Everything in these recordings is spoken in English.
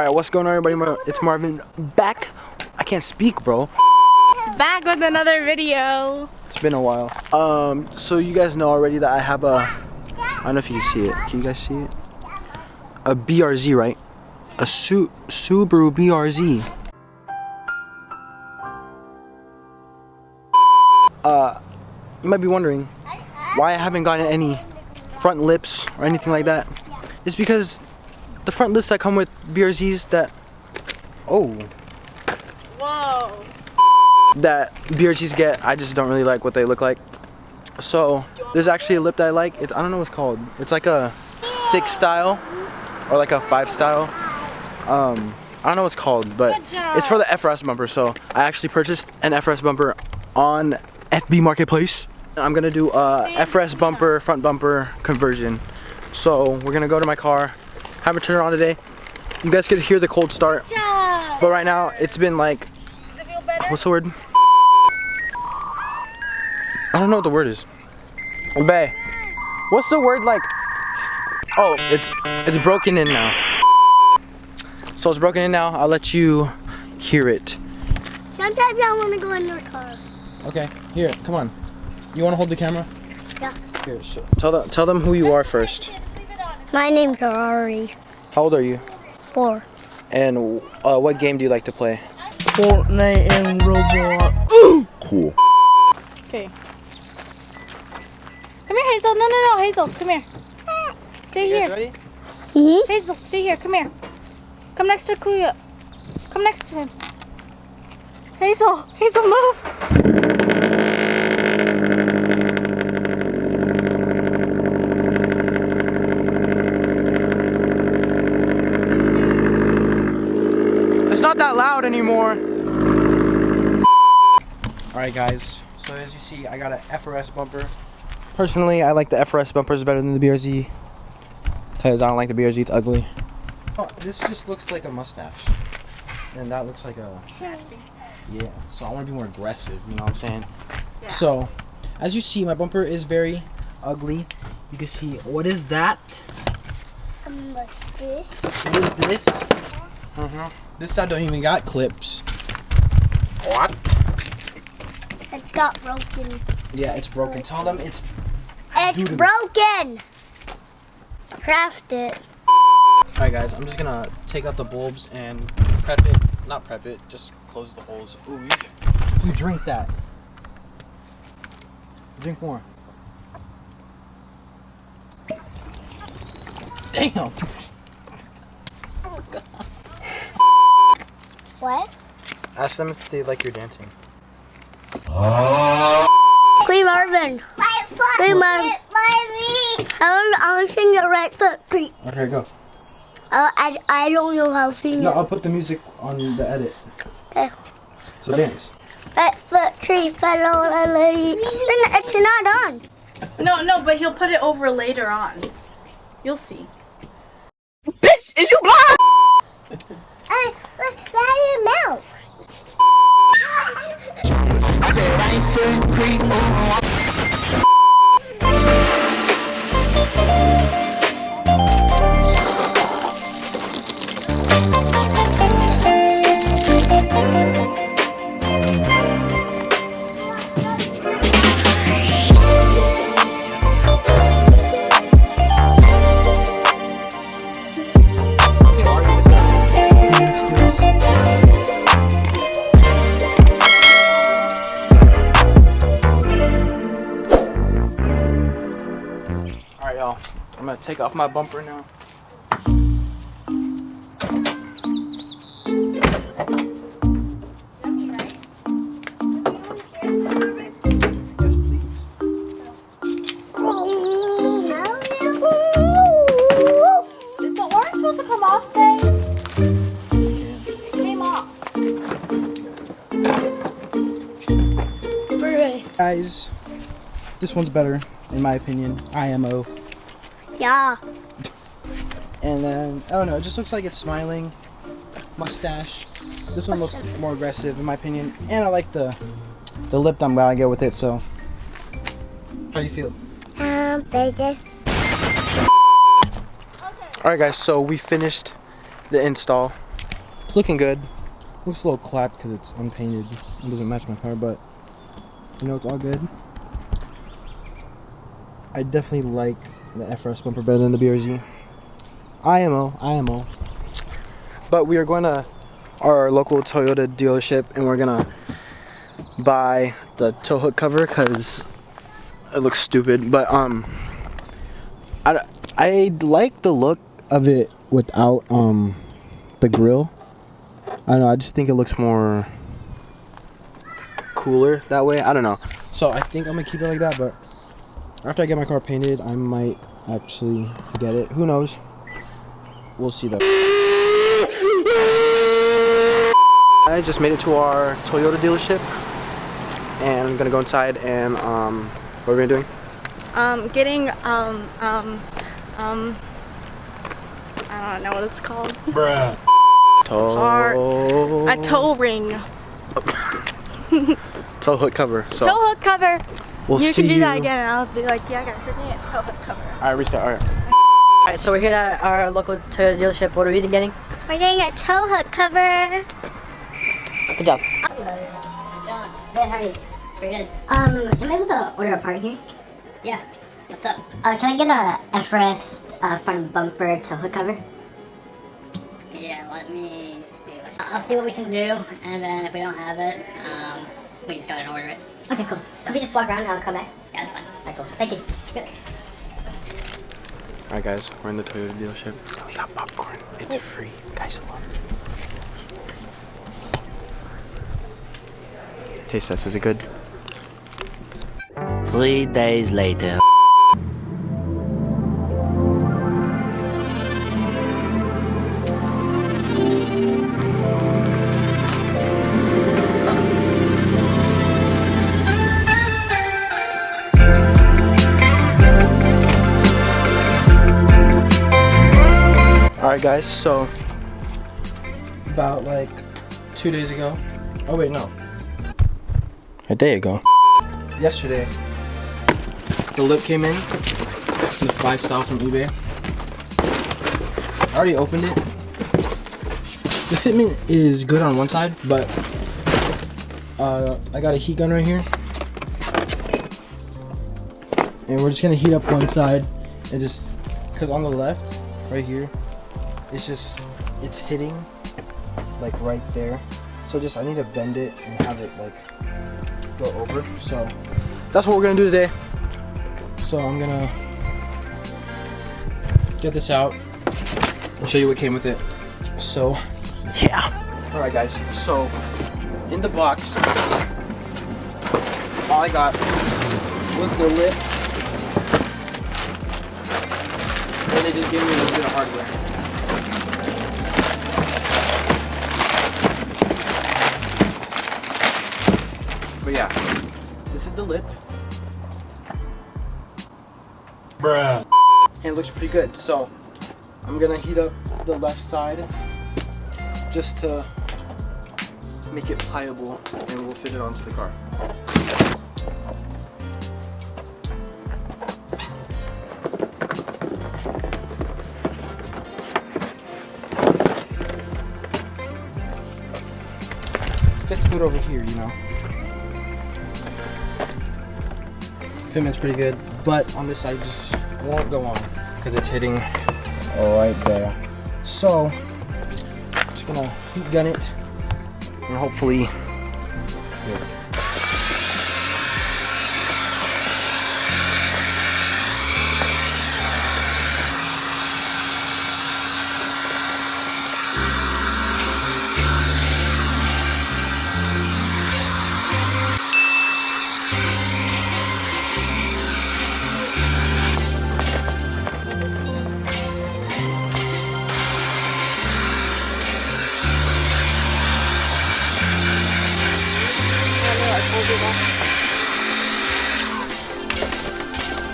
Alright, what's going on, everybody? It's Marvin back. I can't speak, bro. Back with another video. It's been a while. So you guys know already that I have I don't know if you can see it. Can you guys see it? A BRZ, right? A Subaru BRZ. You might be wondering why I haven't gotten any front lips or anything like that. It's because the front lips that come with BRZs that that BRZs get, I just don't really like what they look like. So there's actually a lip that I like. I don't know what it's called. It's like a 6 style or like a 5 style. I don't know what it's called, but it's for the FRS bumper. So I actually purchased an FRS bumper on FB Marketplace. I'm gonna do a FRS bumper, front bumper conversion. So we're gonna go to my car. Haven't turned it on today. You guys could hear the cold start. But right now it's been like, what's the word? I don't know what the word is. Bae, what's the word like? Oh, it's broken in now. So it's broken in now. I'll let you hear it. Sometimes I want to go in the car. Okay, here, come on. You want to hold the camera? Yeah. Here, so tell them who you are first. My name's Ari. How old are you? 4. And what game do you like to play? Fortnite and Roblox. Ooh! Cool. Okay. Come here, Hazel. No, Hazel. Come here. Stay here. Ready? Mm-hmm. Hazel, stay here. Come here. Come next to Kuya. Come next to him. Hazel, move. It's not that loud anymore. Alright guys, so as you see, I got an FRS bumper. Personally, I like the FRS bumpers better than the BRZ. Because I don't like the BRZ, it's ugly. Oh, this just looks like a mustache. And that looks like a... Yeah, so I want to be more aggressive, you know what I'm saying? Yeah. So, as you see, my bumper is very ugly. You can see, what is that? A mustache. What is this? This side don't even got clips. What? It's got broken. Yeah, it's broken. Tell them it's broken. Craft it. Alright guys, I'm just gonna take out the bulbs and prep it. Not prep it, just close the holes. Ooh, you drink that. Drink more. Damn. What? Ask them if they like your dancing. Queen Marvin. Queen Marvin. I'll sing the right foot. Okay, go. I don't know how to sing No, it. I'll put the music on the edit. Okay. So dance. Right foot, tree, fellow, lady. It's not on. No, but he'll put it over later on. You'll see. Bitch, is you blind? That your mouth. I said I ain't feeling creep. Alright y'all, I'm gonna take off my bumper now. Yes, please. Is the orange supposed to come off, babe? It came off. Guys, this one's better, in my opinion. IMO. Yeah. And then, I don't know, it just looks like it's smiling. Mustache. This one looks more aggressive, in my opinion. And I like the lip that I'm gonna get with it, so. How do you feel? Baby. Alright guys, so we finished the install. It's looking good. Looks a little clapped because it's unpainted. It doesn't match my car, but you know, it's all good. I definitely like the FRS bumper better than the BRZ. IMO. But we are going to our local Toyota dealership and we're gonna buy the tow hook cover because it looks stupid. But I like the look of it without the grill. I don't know, I just think it looks more cooler that way. I don't know. So I think I'm gonna keep it like that, but after I get my car painted, I might actually get it. Who knows? We'll see though. I just made it to our Toyota dealership and I'm gonna go inside and what are we doing? Getting I don't know what it's called. Bruh. A tow ring. Tow hook cover. So Tow hook cover. we'll You see can do that you- again and I'll do like, yeah guys, we're getting a tow hook cover. Alright, restart. Alright. Alright, so we're here at our local Toyota dealership. What are we getting? We're getting a tow hook cover. Good job. Good, how are you? Pretty good. Am I able to order a part here? Yeah. What's up? Can I get a FRS front bumper tow hook cover? Yeah, let me see. I'll see what we can do, and then if we don't have it, we just go ahead and order it. Okay, cool. If we just walk around and I'll come back. Yeah, that's fine. Alright, cool. Thank you. Good. Alright guys, we're in the Toyota dealership. We got popcorn. It's free. Guys love it. Taste test, is it good? 3 days later. Alright guys, so about like 2 days ago. Oh wait, no. A day ago. Yesterday, the lip came in. This buy style from eBay. I already opened it. The fitment is good on one side, but I got a heat gun right here. And we're just gonna heat up one side and just, cause on the left, right here, it's hitting like right there. So I need to bend it and have it like go over. So that's what we're gonna do today. So I'm gonna get this out and show you what came with it. So yeah. Alright guys, so in the box, all I got was the lip. And they just gave me a little bit of hardware. But yeah, this is the lip. Bruh. And it looks pretty good. So I'm gonna heat up the left side just to make it pliable and we'll fit it onto the car. Fits good over here, you know. Fitment's pretty good, but on this side just won't go on because it's hitting right there. So just gonna heat gun it and hopefully it's good.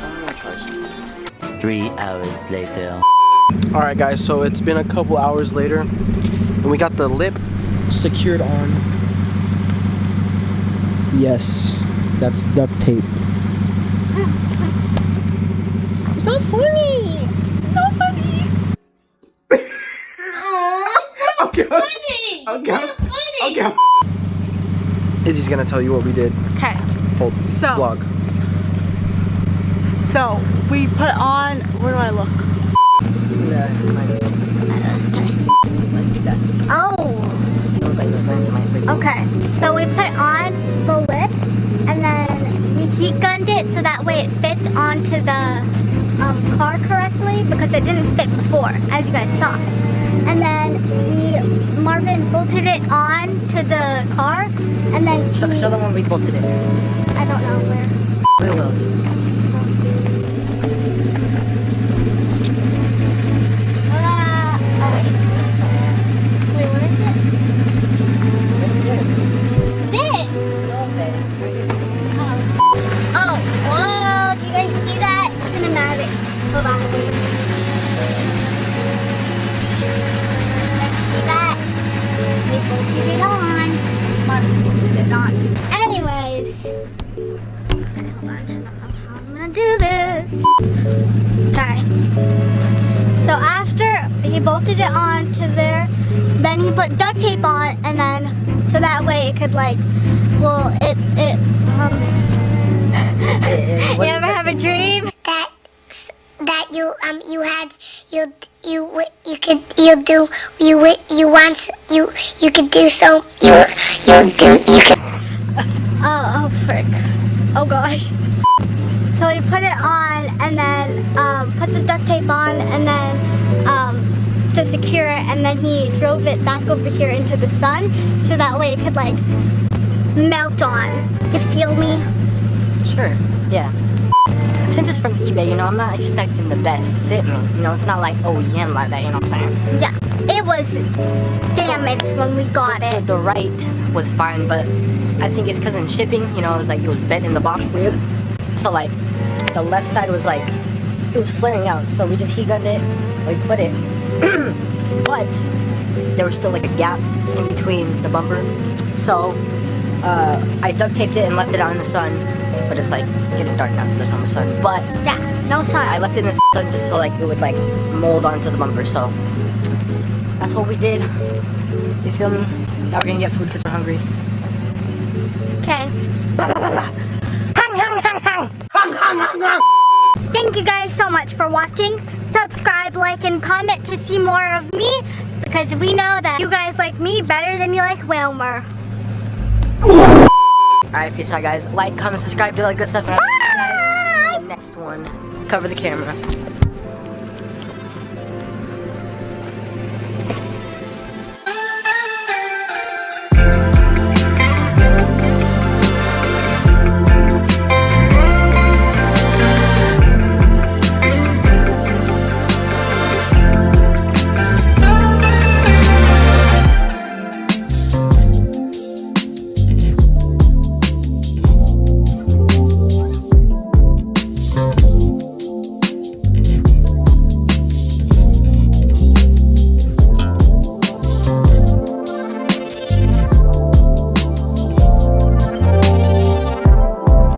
I'm gonna try some. 3 hours later. Alright guys, so it's been a couple hours later and we got the lip secured on. Yes, that's duct tape. It's not funny! Not funny! Okay. Izzy's gonna tell you what we did. Okay. Hold. So- Vlog. So we put on. Where do I look? Oh. Okay. So we put on the lip, and then we heat gunned it so that way it fits onto the car correctly because it didn't fit before, as you guys saw. And then Marvin bolted it on to the car, and then Show them when we bolted it. I don't know where. Where was it? Oh wait, that's not. Wait, what is it? This. Oh, whoa! Do you guys see that? Cinematics. Hold on, please. Let's see that. We bolted it on. Marvin bolted it on. Anyways. Okay, hold on. I don't know how I'm gonna do this. Okay. So after he bolted it on to there, then he put duct tape on, and then so that way it could like, well, you ever have a dream? That you could Oh frick. Oh gosh. So he put it on, and then put the duct tape on, and then to secure it, and then he drove it back over here into the sun, so that way it could like melt on. You feel me? Sure. Yeah. Since it's from eBay, you know, I'm not expecting the best fit me. You know, it's not like OEM like that, you know what I'm saying? Yeah. It was damaged when we got it. The right was fine, but I think it's because in shipping, you know, it was bent in the box weird. So like, the left side was like, it was flaring out. So we just heat gunned it, we put it, but there was still like a gap in between the bumper. So I duct taped it and left it out in the sun, but it's like getting dark now, so there's no more sun. But Yeah, no sun. I left it in the sun just so like it would like mold onto the bumper. So that's what we did. You feel me? Now we're gonna get food because we're hungry. Okay. Thank you guys so much for watching. Subscribe, like, and comment to see more of me, because we know that you guys like me better than you like wailmer. Alright, peace out, guys. Like, comment, subscribe, do all that good stuff. And I'll see you guys in the next one. Cover the camera.